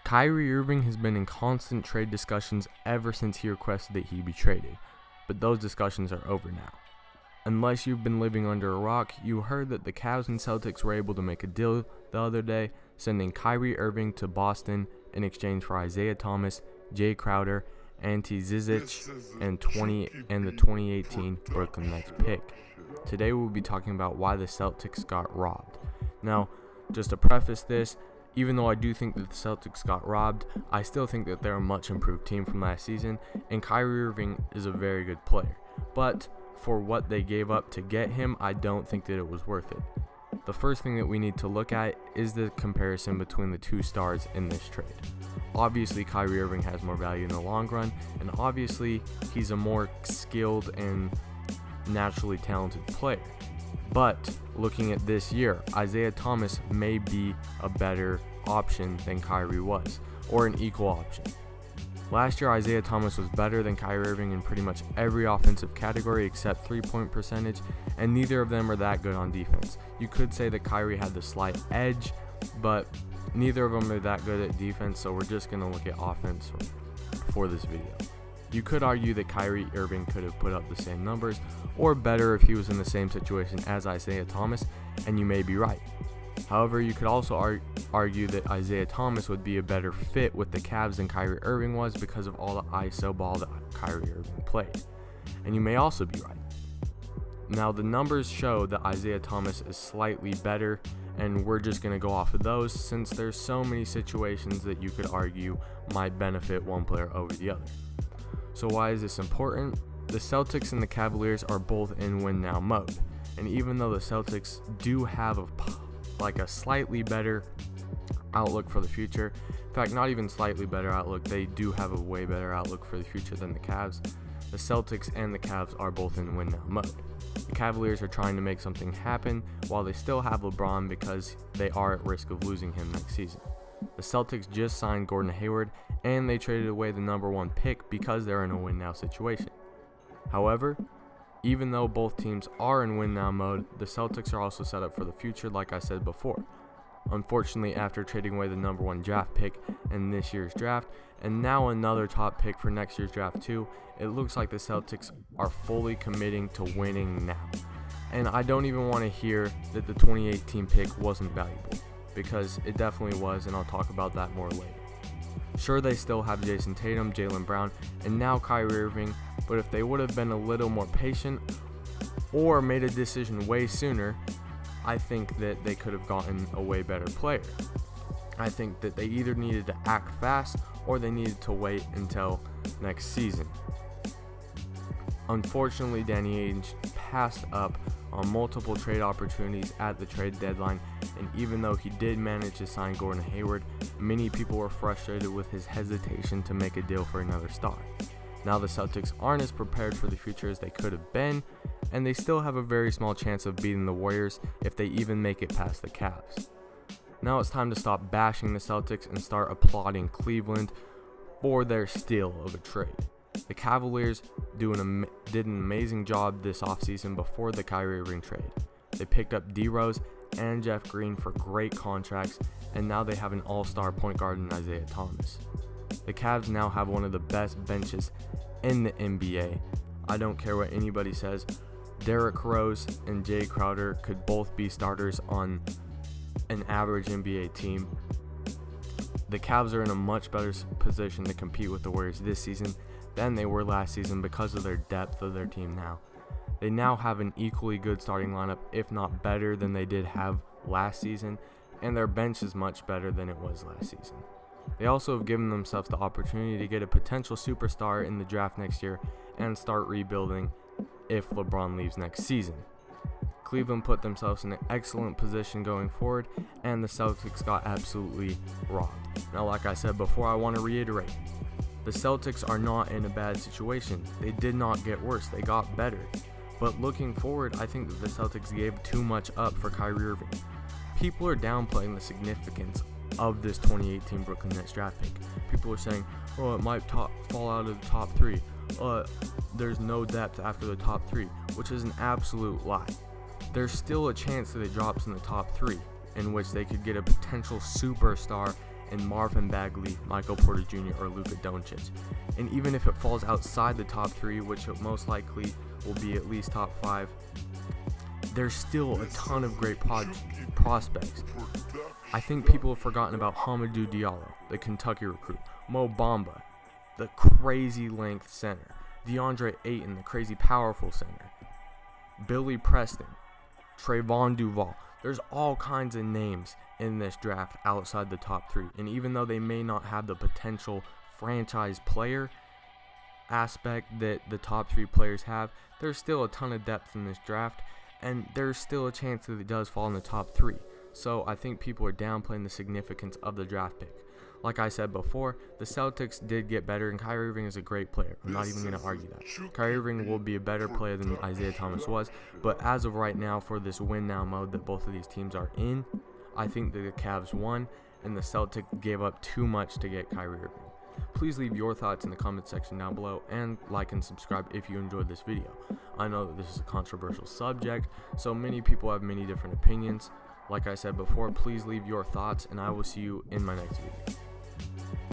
Kyrie Irving has been in constant trade discussions ever since he requested that he be traded, but those discussions are over now. Unless you've been living under a rock, you heard that the Cavs and Celtics were able to make a deal the other day, sending Kyrie Irving to Boston in exchange for Isaiah Thomas, Jae Crowder, Ante Zizic, and the 2018 Brooklyn Nets pick. Today we'll be talking about why the Celtics got robbed. Now, just to preface this, even though I do think that the Celtics got robbed, I still think that they're a much improved team from last season, and Kyrie Irving is a very good player. But for what they gave up to get him, I don't think that it was worth it. The first thing that we need to look at is the comparison between the two stars in this trade. Obviously, Kyrie Irving has more value in the long run, and obviously, he's a more skilled and naturally talented player. But looking at this year, Isaiah Thomas may be a better option than Kyrie was, or an equal option. Last year, Isaiah Thomas was better than Kyrie Irving in pretty much every offensive category except three-point percentage, and neither of them are that good on defense. You could say that Kyrie had the slight edge, but neither of them are that good at defense, so we're just going to look at offense for this video. You could argue that Kyrie Irving could have put up the same numbers, or better if he was in the same situation as Isaiah Thomas, and you may be right. However, you could also argue that Isaiah Thomas would be a better fit with the Cavs than Kyrie Irving was because of all the ISO ball that Kyrie Irving played. And you may also be right. Now, the numbers show that Isaiah Thomas is slightly better, and we're just going to go off of those since there's so many situations that you could argue might benefit one player over the other. So why is this important? The Celtics and the Cavaliers are both in win now mode, and even though the Celtics do have a slightly better outlook for the future, in fact not even slightly better outlook, they do have a way better outlook for the future than the Cavs. The Celtics and the Cavs are both in win now mode. The Cavaliers are trying to make something happen while they still have LeBron because they are at risk of losing him next season. The Celtics just signed Gordon Hayward, and they traded away the number one pick because they're in a win-now situation. However, even though both teams are in win-now mode, the Celtics are also set up for the future like I said before. Unfortunately, after trading away the number one draft pick in this year's draft, and now another top pick for next year's draft too, it looks like the Celtics are fully committing to winning now. And I don't even want to hear that the 2018 pick wasn't valuable, because it definitely was, and I'll talk about that more later. Sure, they still have Jason Tatum, Jaylen Brown, and now Kyrie Irving, but if they would have been a little more patient or made a decision way sooner, I think that they could have gotten a way better player. I think that they either needed to act fast or they needed to wait until next season. Unfortunately, Danny Ainge passed up on multiple trade opportunities at the trade deadline, and even though he did manage to sign Gordon Hayward, many people were frustrated with his hesitation to make a deal for another star. Now the Celtics aren't as prepared for the future as they could have been, and they still have a very small chance of beating the Warriors if they even make it past the Cavs. Now it's time to stop bashing the Celtics and start applauding Cleveland for their steal of a trade. The Cavaliers did an amazing job this offseason before the Kyrie Irving trade. They picked up D-Rose and Jeff Green for great contracts, and now they have an all-star point guard in Isaiah Thomas. The Cavs now have one of the best benches in the NBA. I don't care what anybody says. Derrick Rose and Jae Crowder could both be starters on an average NBA team. The Cavs are in a much better position to compete with the Warriors this season than they were last season because of their depth of their team now. They now have an equally good starting lineup, if not better than they did have last season, and their bench is much better than it was last season. They also have given themselves the opportunity to get a potential superstar in the draft next year and start rebuilding if LeBron leaves next season. Cleveland put themselves in an excellent position going forward, and the Celtics got absolutely robbed. Now, like I said before, I want to reiterate. The Celtics are not in a bad situation. They did not get worse. They got better. But looking forward, I think that the Celtics gave too much up for Kyrie Irving. People are downplaying the significance of this 2018 Brooklyn Nets draft pick. People are saying, oh, it might fall out of the top three. There's no depth after the top three, which is an absolute lie. There's still a chance that it drops in the top three, in which they could get a potential superstar in Marvin Bagley, Michael Porter Jr., or Luka Doncic. And even if it falls outside the top 3, which it most likely will be at least top 5, there's still a ton of great prospects. I think people have forgotten about Hamidou Diallo, the Kentucky recruit, Mo Bamba, the crazy length center, DeAndre Ayton, the crazy powerful center, Billy Preston, Trayvon Duval. There's all kinds of names in this draft outside the top 3. And even though they may not have the potential franchise player aspect that the top 3 players have, there's still a ton of depth in this draft, and there's still a chance that it does fall in the top 3. So I think people are downplaying the significance of the draft pick. Like I said before, the Celtics did get better, and Kyrie Irving is a great player. I'm not even going to argue that. Kyrie Irving will be a better player than Isaiah Thomas was, but as of right now, for this win-now mode that both of these teams are in, I think that the Cavs won, and the Celtics gave up too much to get Kyrie Irving. Please leave your thoughts in the comment section down below, and like and subscribe if you enjoyed this video. I know that this is a controversial subject, so many people have many different opinions. Like I said before, please leave your thoughts, and I will see you in my next video.